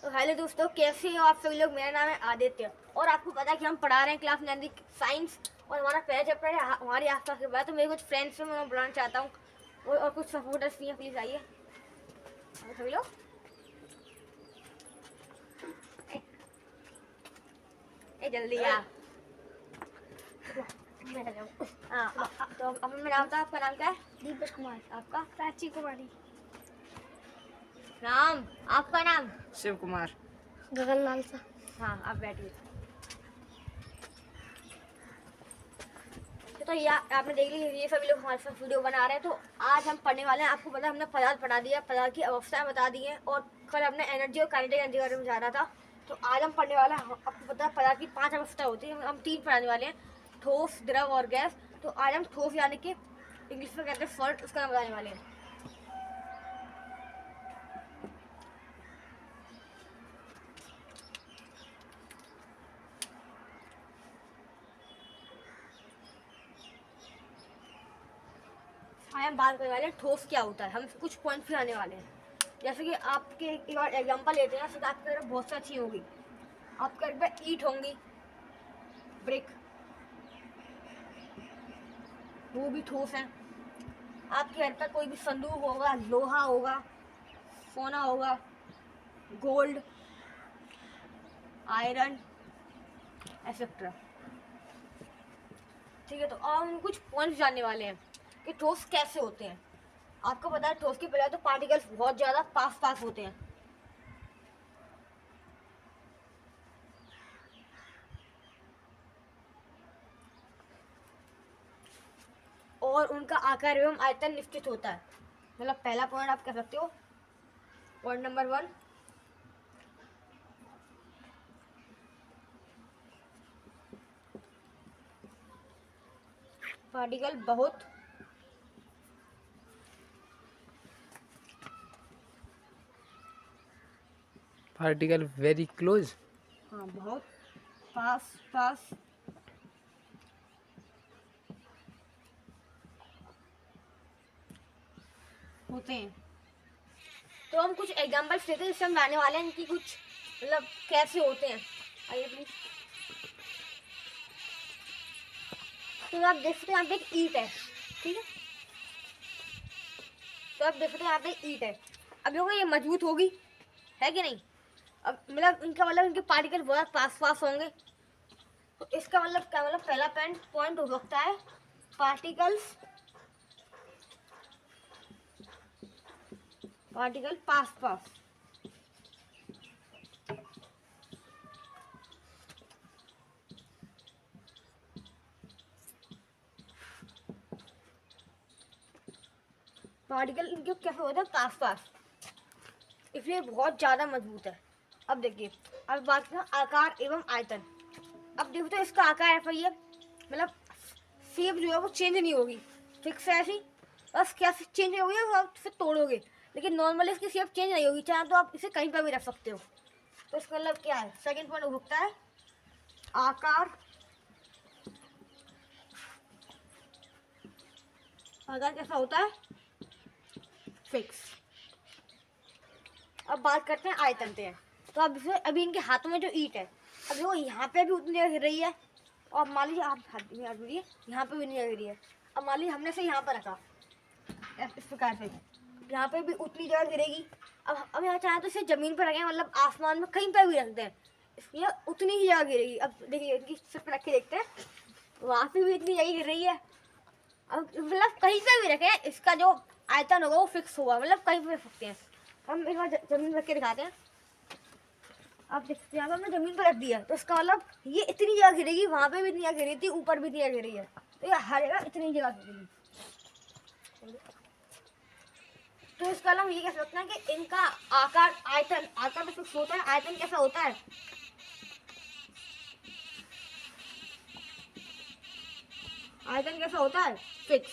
तो हेलो दोस्तों, कैसे हो आप सभी लोग। मेरा नाम है आदित्य और आपको पता है कि हम पढ़ा रहे हैं क्लास 9 साइंस और हमारा पहला चैप्टर है हमारे आसपास के बारे। तो मेरे कुछ फ्रेंड्स से मैं बुलाना चाहता हूँ और कुछ सपोर्टर्स भी हैं, प्लीज़ आइए सभी लोग। जल्दी यार। हाँ, तो अब मेरा नाम था, आपका नाम क्या है? दीपेश कुमार। आपका? प्राची कुमारी। नाम? आपका नाम? शिव कुमार। गगन लालसा। हाँ, आप बैठिए। तो ये आपने देख ली, ये सभी लोग हमारे साथ वीडियो बना रहे हैं। तो आज हम पढ़ने वाले हैं। आपको पता है हमने पदार्थ पढ़ा दिया, पदार्थ की अवस्थाएं बता दी हैं और कल हमने एनर्जी और काइनेटिक एनर्जी के बारे में जाना था। तो आज हम पढ़ने वाले हैं, आपको पता है पदार्थ की 5 अवस्था होती है, हम 3 पढ़ाने वाले हैं, ठोस, द्रव और गैस। तो आज हम ठोस यानी कि इंग्लिश में कहते हैं सॉल्ट, उसका नाम बताने वाले हैं। आज हम बात करने वाले हैं ठोस क्या होता है। हम कुछ पॉइंट फिर आने वाले हैं, जैसे कि आपके एक बार एग्जाम्पल लेते हैं। जैसे आपके घर बहुत सी अच्छी होगी, आपके घर पे ईंट होंगी, ब्रिक, वो भी ठोस है। आपके घर पर कोई भी संदूक होगा, लोहा होगा, सोना होगा, गोल्ड, आयरन, एक्सेट्रा। ठीक है, तो अब हम कुछ पॉइंट्स जानने वाले हैं कि ठोस कैसे होते हैं। आपको पता है ठोस के पहले तो पार्टिकल्स बहुत ज़्यादा पास पास होते हैं। और उनका आकार एवं आयतन निश्चित होता है। मतलब पहला पॉइंट आप कह सकते हो, पॉइंट नंबर 1, पार्टिकल बहुत पार्टिकल वेरी क्लोज। हाँ, बहुत पास पास होते हैं। तो हम कुछ एग्जांपल्स लेते हैं जिससे हम लाने वाले हैं इनकी कुछ मतलब कैसे होते हैं। आइए प्लीज। तो आप देख सकते हैं यहाँ पे एक ईंट है, ठीक है। तो आप देख सकते हैं यहाँ पे ईंट है। अब देखो ये मजबूत होगी, है कि नहीं। अब मतलब इनका मतलब इनके पार्टिकल बहुत पास पास होंगे। तो इसका मतलब क्या, मतलब पहला पॉइंट हो सकता है पार्टिकल्स पास पास। पार्टिकल इनके कैसे होते हैं, पास पास, इसलिए बहुत ज़्यादा मजबूत है। अब देखिए, अब बात करें आकार एवं आयतन। अब देखो तो इसका आकार ऐसा ही है, मतलब शेप जो है वो चेंज नहीं होगी, फिक्स है ऐसी। बस क्या चेंज होगी आप फिर तोड़ोगे, लेकिन नॉर्मली इसकी शेप चेंज नहीं होगी, चाहे तो आप इसे कहीं पर भी रख सकते हो। तो इसका मतलब क्या है, सेकंड पॉइंट हो सकता है आकार कैसा होता है, फिक्स। अब बात करते हैं आयतन पे। तो अब अभी इनके हाथों में जो ईंट है, अब देखो यहाँ पे भी उतनी जगह गिर रही है और मान लीजिए आप हाथ में गिरी, यहाँ पे भी नहीं गिरी है। अब मान लीजिए हमने से यहाँ पर रखा इस प्रकार से, यहाँ पे भी उतनी जगह गिरेगी। अब यहाँ चाहे तो इसे जमीन पर रखें, मतलब आसमान में कहीं पर भी रख दें, इसलिए उतनी ही जगह गिरेगी। अब देखिए इनकी सिर्फ रख के देखते हैं, वहाँ पे भी इतनी जगह गिर रही है। अब मतलब कहीं पे भी रखें, इसका जो आयतन होगा वो फिक्स होगा, मतलब कहीं पे रख सकते हैं। हम एक बार जमीन रख के दिखाते हैं। आप देखते हैं हमने जमीन पर रख दिया, तो इसका मतलब ये इतनी जगह गिरेगी, वहाँ पे भी इतनी जगह गिरी थी, ऊपर भी इतनी जगह गिरी है, तो ये हर जगह इतनी जगह गिरेगी। तो इसका हम ये कह सकते हैं कि इनका आकार आकार तो फिक्स होता है। आयतन कैसा होता है, आयतन कैसा होता है, फिक्स।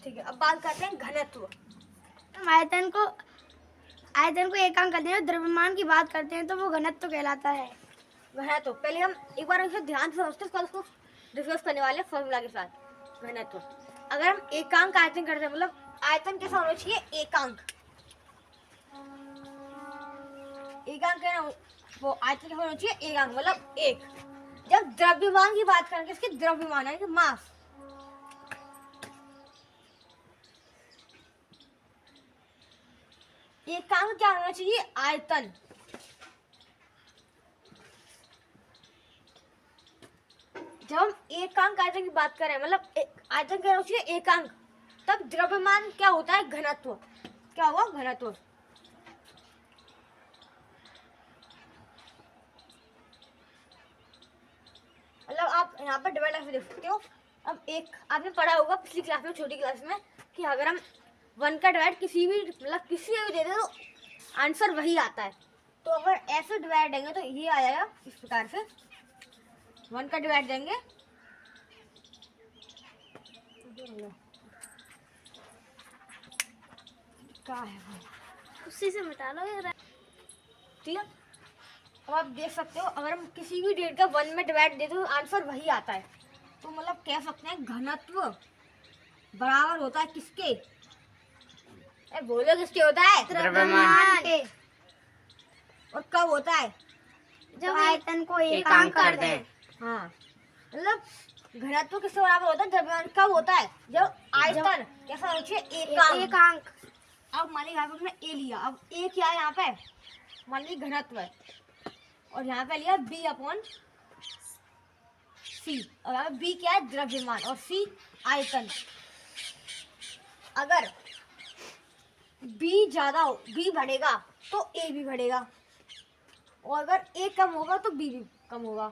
ठीक है, अब बात करते हैं घनत्व। हम आयतन को एकांक करते हैं, द्रव्यमान की बात करते हैं तो वो घनत्व कहलाता है। घनत्व पहले हम एक बार इसे ध्यान से समझते हैं, उसको डिस्कस करने वाले हैं फॉर्मूला के साथ। घनत्व अगर हम एकांक आयतन करते हैं मतलब आयतन कैसा होना चाहिए, एकांक। एकांक है ना, वो आयतन कैसा होना चाहिए, एकांक मतलब एक। जब द्रव्यमान की बात करेंगे, इसके द्रव्यमान है कि मास, एकांक क्या होना चाहिए, आयतन। जब हम एकांक आयतन की बात करें मतलब आयतन क्या होना चाहिए, एकांक, तब द्रव्यमान क्या होता है, घनत्व। क्या होगा, घनत्व। मतलब आप यहाँ पर डिवाइड करके देख सकते हो। अब एक आपने पढ़ा होगा पिछली क्लास में, छोटी क्लास में, कि अगर हम 1 का डिवाइड किसी भी मतलब किसी में भी दे दे तो आंसर वही आता है। तो अगर ऐसे डिवाइड देंगे तो ये आ जाएगा इस प्रकार से। 1 का डिवाइड देंगे, क्या है उसी से मिटा लो यार। ठीक है। अब आप देख सकते हो अगर हम किसी भी डेट का 1 में डिवाइड देते तो आंसर वही आता है। तो मतलब कह सकते हैं घनत्व बराबर होता है किसके, बोलो किसके होता है, द्रव्यमान के। और कब होता है, जब आयतन को एकांक कर दें। हाँ मतलब घनत्व किसके बराबर होता है, द्रव्यमान कब होता है, जब आयतन कैसा होना चाहिए, एकांक। एकांक। अब मान लीजिए यहाँ पे हमने ए लिया, अब ए क्या है यहाँ पे, मान लीजिए घनत्व है, और यहाँ पे लिया बी अपॉन सी, और यहाँ पे बी क्या है, द्रव्यमान, और सी आयतन। अगर बी ज्यादा हो, बी बढ़ेगा तो ए भी बढ़ेगा, और अगर ए कम होगा तो बी भी कम होगा।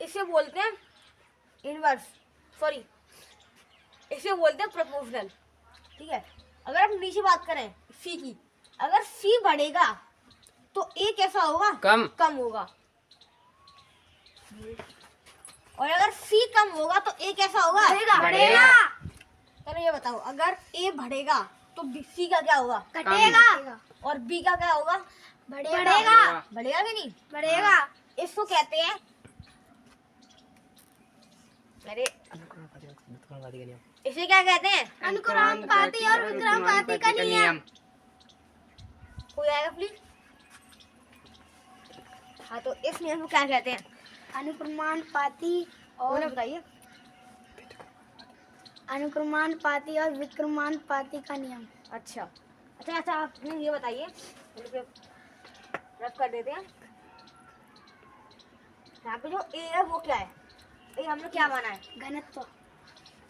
इसे बोलते हैं इनवर्स, सॉरी इसे बोलते हैं प्रोपोर्शनल। ठीक है। अगर हम नीचे बात करें सी की, अगर सी बढ़ेगा तो ए कैसा होगा, कम होगा, और अगर सी कम होगा तो ए कैसा होगा, बढ़ेगा। चलो ये बताओ, अगर ए बढ़ेगा तो सी का क्या होगा, घटेगा। और बी का क्या होगा, बढ़ेगा। बढ़ेगा कि नहीं, बढ़ेगा। इसको कहते हैं, अरे इसे क्या कहते हैं, अनुक्रमानुपाती और विक्रमानुपाती का नियम। कोई आएगा प्लीज। हाँ तो इस नियम को क्या कहते हैं, अनुक्रमानुपाती और और बताइए। अनुक्रमानुपाती और विक्रमानुपाती का नियम। अच्छा अच्छा अच्छा, आप ये बताइए, रब कर देते हैं। यहाँ पे जो ए है वो क्या है, ए हमने क्या माना है, घनत्व।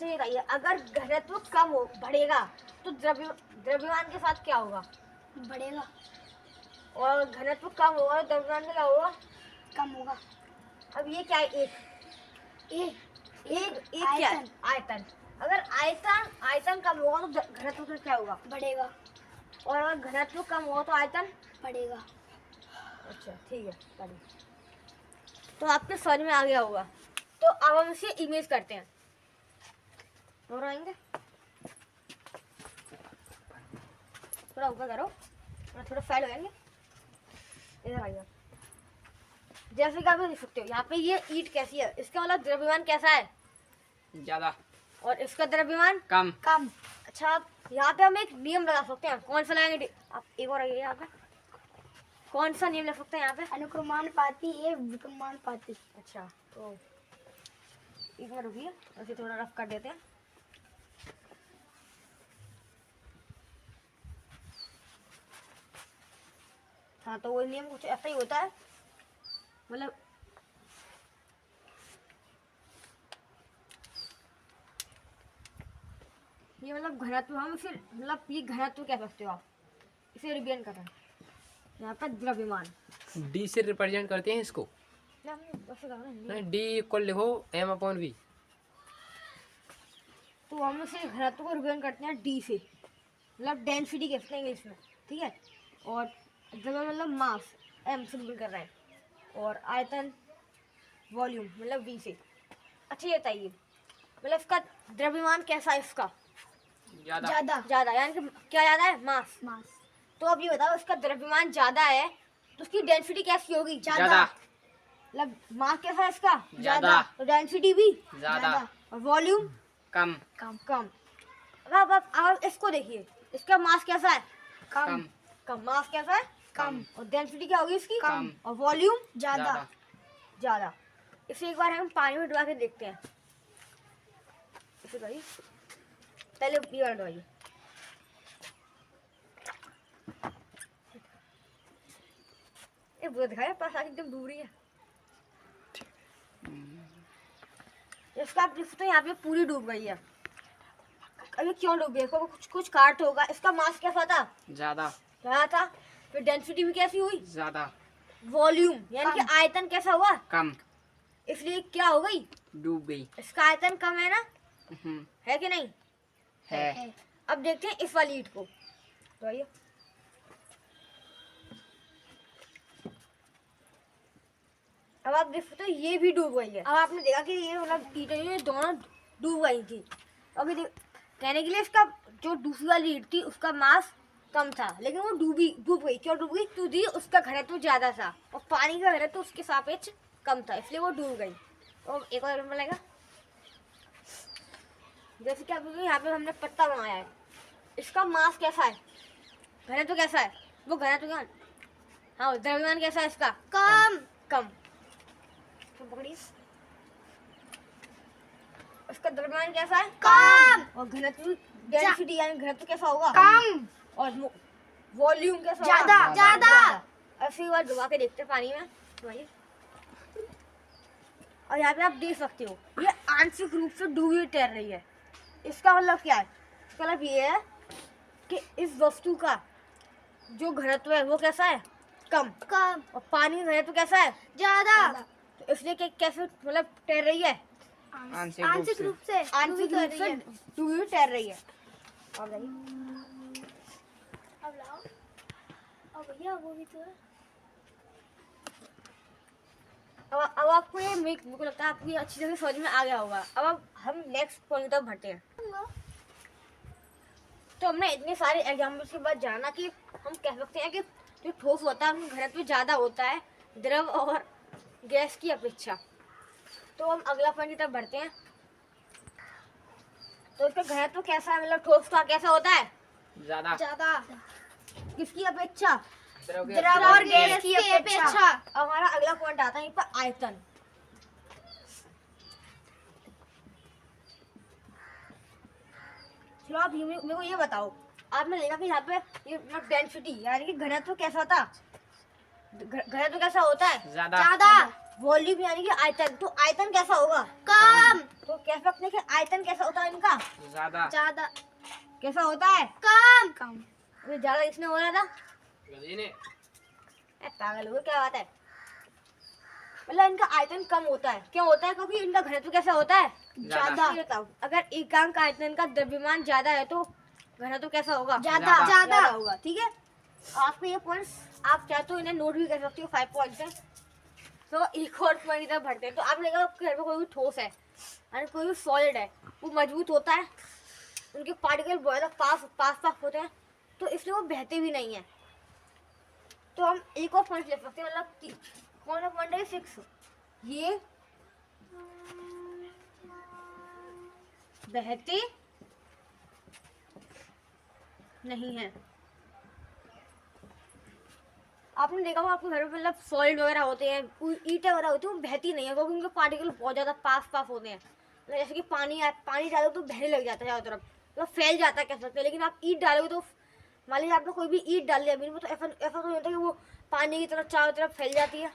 तो ये बताइए, अगर घनत्व कम हो बढ़ेगा तो द्रव्यमान के साथ क्या होगा, बढ़ेगा। और घनत्व कम होगा तो द्रव्यमान में क्या होगा, कम होगा। अब ये क्या है, एक क्या है, आयतन। अगर आयतन कम होगा तो घनत्व का क्या होगा, बढ़ेगा। और अगर घनत्व कम होगा तो आयतन बढ़ेगा। अच्छा ठीक है, चलिए। तो आपके समझ में आ गया होगा। तो अब हम इसे इमेज करते हैं, और आएंगे थोड़ा ऊपर करो और थोड़ा साइड हो जाएंगे, इधर आइए। जैसे कि आप देख सकते हो यहाँ पे ये ईंट कैसी है, इसका मतलब द्रव्यमान कैसा है, ज्यादा, और इसका द्रव्यमान कम। अच्छा आप यहाँ पे हम एक नियम लगा सकते हैं, कौन सा लगाएंगे, आप एक और आइए यहाँ पे, कौन सा नियम लग सकते हैं यहाँ पे, अनुक्रमानुपाती ए विक्रमानुपाती। अच्छा तो एक बार रुकिए, ऐसे थोड़ा रफ कर देते हैं। हाँ तो वो नियम कुछ ऐसा ही होता है, मतलब ये मतलब घनत्व, हम फिर मतलब ये घनत्व कह सकते हो आप, इसे रिवीजन कर रहे हैं। यहाँ पर द्रव्यमान डी से रिप्रेजेंट करते हैं इसको, ना हम वैसे कर रहे हैं, नहीं डी इक्वल लिखो एम अपॉन वी। तो हम इसे घनत्व को रिप्रेजेंट करते हैं डी से, मतलब डेंसिटी कहते हैं इंग्लिश में। ठीक है। और द्रव्यमान मतलब मास, एम से रिप्रेजेंट कर रहे हैं, और आयतन वॉल्यूम मतलब वी से। अच्छा ये बताइए, मतलब इसका द्रव्यमान कैसा है, इसका ज्यादा। ज्यादा, यानी कि क्या ज्यादा है, मास। मास। तो अब ये बताओ, इसका द्रव्यमान ज्यादा है तो उसकी डेंसिटी कैसी होगी, ज्यादा। मतलब मास कैसा है इसका, ज्यादा। तो डेंसिटी भी ज्यादा। और वॉल्यूम कम कम। अब इसको देखिए, इसका मास कैसा है? कम कम। मास कैसा है? कम। और डेंसिटी क्या होगी इसकी? कम। और वॉल्यूम ज्यादा। ज्यादा। इसे एक बार हम पानी में डुबा के देखते हैं। इसे भाई पहले ये वाला डुबाइए। ये वो दिखाया पास आके एकदम डूब रही है। इसका आप देख सकते हैं यहाँ पे पूरी डूब गई है। अभी क्यों डूब गई? इसको कुछ काट होगा। इसका मास कैसा था? ज्यादा क्या था? फिर डेंसिटी भी कैसी हुई? ज्यादा। वॉल्यूम यानी कि आयतन कैसा हुआ? कम। इसलिए क्या हो गई? डूब गई। इसका आयतन कम है ना? है कि नहीं? है। अब देखते हैं इस वाली ईंट को। तो आइए, अब आप देख सकते हो ये भी डूब गई है। अब आपने देखा कि ये मतलब ईंटें ये दोनों डूब गई थी। अभी कहने के लिए इसका जो दूसरी वाली ईंट थी उसका मास कम था, लेकिन वो डूब गई। क्यों डूब गई? क्योंकि उसका घनत्व ज्यादा था और पानी का घनत्व उसके सापेक्ष कम था, इसलिए वो डूब गई। और एक और एग्जाम्पल आएगा, जैसे कि अभी यहाँ पे हमने पत्ता बनाया है। इसका मास कैसा है? घनत्व कैसा है? वो घनत्व क्या? हाँ, द्रव्यमान कैसा है इसका? कम। तो पकड़िए, इसका द्रव्यमान कैसा है? कम। और घनत्व डेंसिटी यानी घनत्व कैसा होगा? कम। और वॉल्यूम कैसा होगा? ज्यादा। ज्यादा। ऐसे ही बार डुबा के देखते हैं पानी में। डुबाइए। और यहाँ पे आप देख सकते हो ये आंशिक रूप से डूबी तैर रही है। इसका मतलब क्या है? इसका मतलब ये है कि इस वस्तु का जो घनत्व है वो कैसा है? कम। और पानी का घनत्व कैसा है? ज्यादा। तो इसलिए कैसे मतलब तैर रही है? आंशिक रूप से आंशिक रूप से डूबी तैर रही है। और अब लाओ। अब भैया वो भी तो है। अब आपको ये मेरे को लगता है आपको ये अच्छी तरह से समझ में आ गया होगा। अब हम नेक्स्ट पॉइंट की तरफ बढ़ते हैं। तो हमने इतने सारे एग्जाम्पल्स के बाद जाना कि हम कह सकते हैं कि जो ठोस होता है उनका घनत्व ज़्यादा होता है द्रव और गैस की अपेक्षा। तो हम अगला पॉइंट की तरफ बढ़ते हैं। तो इसका घनत्व कैसा है? मतलब ठोस का कैसा होता है? ज्यादा। किसकी अपेक्षा? द्रव और गैस की अपेक्षा। हमारा अगला पॉइंट आता है यहाँ पर आयतन। चलो आप मेरे को ये बताओ, आपने देखा कि यहाँ पे ये डेंसिटी यानी कि घनत्व कैसा था? घनत्व कैसा होता है? ज्यादा। वॉल्यूम यानी कि आयतन। तो आयतन कैसा होगा? कम। तो कह सकते हैं कि आयतन कैसा होता है इनका? ज्यादा। कैसा होता है? कम। अभी ज्यादा इसमें हो रहा था। गधी ने। पागल हो गए, क्या बात है? मतलब इनका आयतन कम होता है। क्यों होता है? क्योंकि इनका घनत्व कैसा होता है? ज्यादा। ये बताओ, अगर एकांक आयतन का द्रव्यमान ज्यादा है तो घनत्व कैसा होगा? ज्यादा होगा। ठीक है, आपको ये पॉइंट्स आप चाहे तो इन्हें नोट भी कर सकते हो। 5 पॉइंट्स है। तो एक और पॉइंट की तरफ बढ़ते हैं। तो आप देखा आपके घर में कोई भी ठोस है यानी कोई भी सॉलिड है, वो मजबूत होता है, उनके पार्टिकल बहुत पास होते हैं, तो इसलिए वो बहते भी नहीं है। तो हम एक और पॉइंट ले सकते हैं, मतलब कौन सा पॉइंट है? 6। ये बहते नहीं है। आपने देखा होगा आपके घर में मतलब सॉलिड वगैरह होते हैं, ईंटें वगैरह होती है, वो बहती नहीं है क्योंकि उनके पार्टिकल बहुत ज़्यादा पास होते हैं। मतलब जैसे कि पानी डालो तो बहने लग जाता है चारों तरफ, मतलब फैल जाता है कह सकते हैं। लेकिन आप ईंट डालोगे तो मान लीजिए आपने कोई भी ईंट डाल लिया अभी, तो ऐसा तो नहीं होता कि वो पानी की तरफ चारों तरफ फैल जाती है।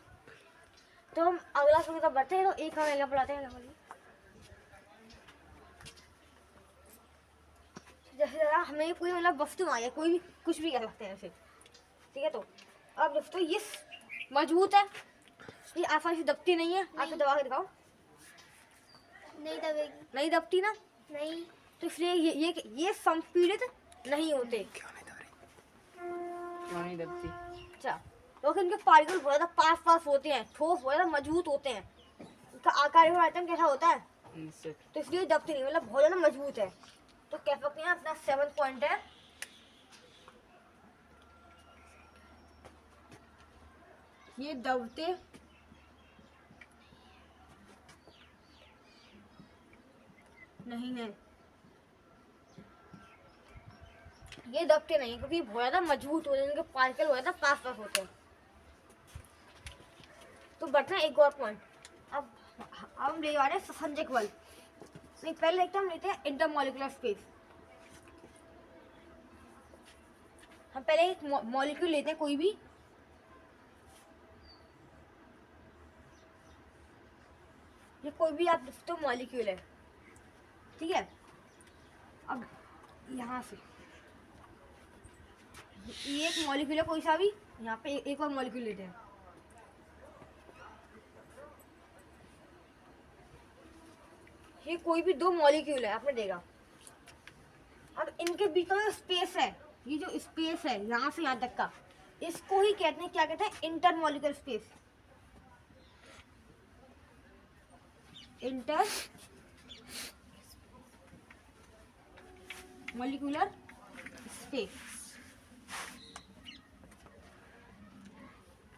तो हम अगला समय तक बढ़ते हैं। तो एक हम एग्जाम्पल आते हैं। जैसे हमें कोई मतलब वस्तु आ है, कोई भी कुछ भी कह सकते हैं ऐसे। ठीक है, तो अब दोस्तों ये मजबूत है, ये आसानी से दबती नहीं है। आपको दबा के दिखाओ, नहीं दबेगी। नहीं दबती ना? नहीं। तो इसलिए ये संपीड़ित नहीं होते। क्यों नहीं दबती? अच्छा, क्योंकि इनके पार्टिकल बहुत ज़्यादा पास होते हैं, ठोस बहुत ज़्यादा मजबूत होते हैं। इनका आकार और आयतन कैसा होता है? तो इसलिए दबती नहीं, मतलब बहुत ज़्यादा मजबूत है। तो कह सकते हैं अपना 7 पॉइंट है, ये दबते नहीं है। ये दबते नहीं क्योंकि बहुत ज्यादा मजबूत होते हैं, उनके पार्टिकल बहुत ज्यादा पास पास होते हैं। तो बटना एक और पॉइंट। अब हम ले आ रहे हैं सफंजक बल। नहीं, पहले हम लेते हैं इंटरमॉलिक्यूलर स्पेस। हम पहले एक मॉलिक्यूल लेते हैं कोई भी, ये कोई भी आप तो मॉलिक्यूल है, ठीक है। अब यहाँ से ये एक मॉलिक्यूल है कोई सा भी, यहाँ पे एक और मॉलिक्यूल लेते हैं। ये कोई भी दो मॉलिक्यूल है, आपने देखा। अब इनके बीच में स्पेस है, ये जो स्पेस है यहाँ से यहाँ तक का, इसको ही कहते हैं, क्या कहते हैं, intermolecular space. Inter molecular space,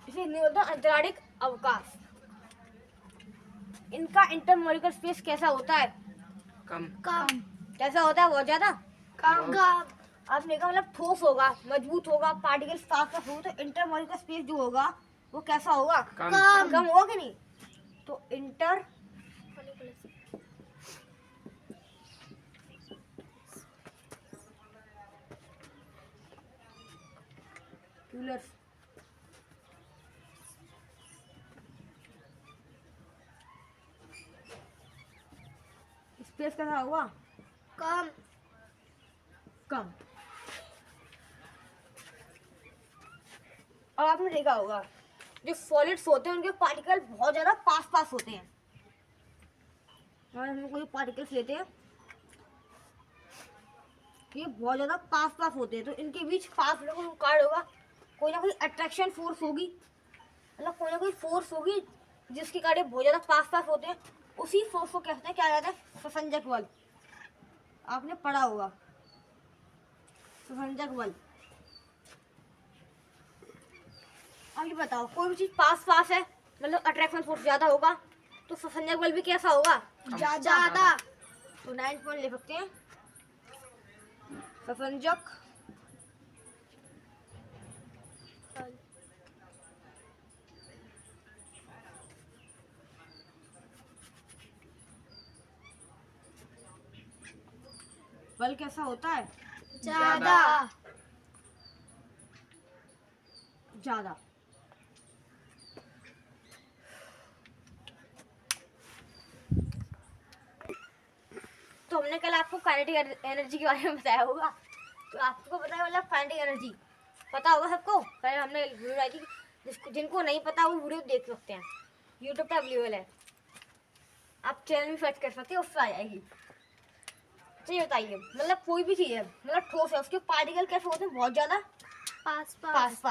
इसे हिंदी में बोलते हैं अंतराणिक अवकाश। इनका इंटरमॉलिक्यूलर स्पेस कैसा होता है? कम। कम। कैसा होता है? बहुत ज्यादा कम। आपने कहा मतलब ठोस होगा, मजबूत होगा, पार्टिकल्स पास पास होगा, तो इंटरमॉलिक्यूलर स्पेस जो होगा वो कैसा होगा? कम। कम होगा कि नहीं? तो इंटर स्पेस कैसा होगा? कम। कम। और आपने देखा होगा जो सॉलिड्स होते हैं उनके पार्टिकल बहुत ज्यादा पास पास होते हैं। और हम कोई पार्टिकल्स लेते हैं, ये बहुत ज्यादा पास पास होते हैं, तो इनके बीच पास कार्ड होगा, कोई ना कोई अट्रैक्शन फोर्स होगी, मतलब कोई ना कोई फोर्स होगी जिसके कारण बहुत ज्यादा पास पास होते हैं। उसी फोर्स को कहते हैं, क्या कहते हैं, ससंजक बल। आपने पढ़ा होगा ससंजक बल। अब ये बताओ, कोई भी चीज पास पास है मतलब अट्रैक्शन फोर्स ज्यादा होगा, तो ससंजक बल भी कैसा होगा? ज्यादा। तो 9 पॉइंट ले सकते हैं। ससंजक बल कैसा होता है? ज्यादा। ज्यादा। तो हमने कल आपको काइनेटिक एनर्जी के बारे में बताया होगा, तो आपको पता है मतलब काइनेटिक एनर्जी पता होगा सबको। कल हमने वीडियो बनाई थी, जिनको नहीं पता वो वीडियो देख सकते हैं, यूट्यूब पे अवेलेबल है, आप चैनल भी सर्च कर सकते हैं, उससे आ जाएगी। तो ये बताइए, मतलब कोई भी चीज़ है मतलब ठोस है, उसके पार्टिकल कैसे होते हैं? बहुत ज़्यादा पास पास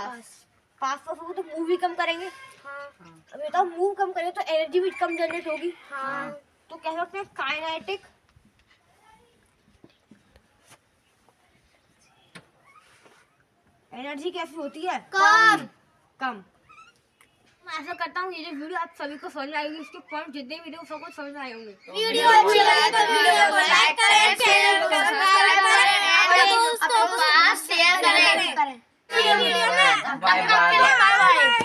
पास होगा तो मूव भी कम करेंगे। हाँ। अब बताओ, मूव कम करेंगे तो एनर्जी भी कम जनरेट होगी। हाँ। तो कह सकते हैं काइनेटिक एनर्जी कैसी होती है? कम। कम। मैं ऐसा करता हूँ, ये जो वीडियो आप सभी को समझ में आएगी, इसके पॉइंट जितने वीडियो सबको समझ में आए होंगे। वीडियो अच्छी लगे तो वीडियो को लाइक करें, चैनल को सब्सक्राइब करें और दोस्तों को शेयर करें। Bye bye.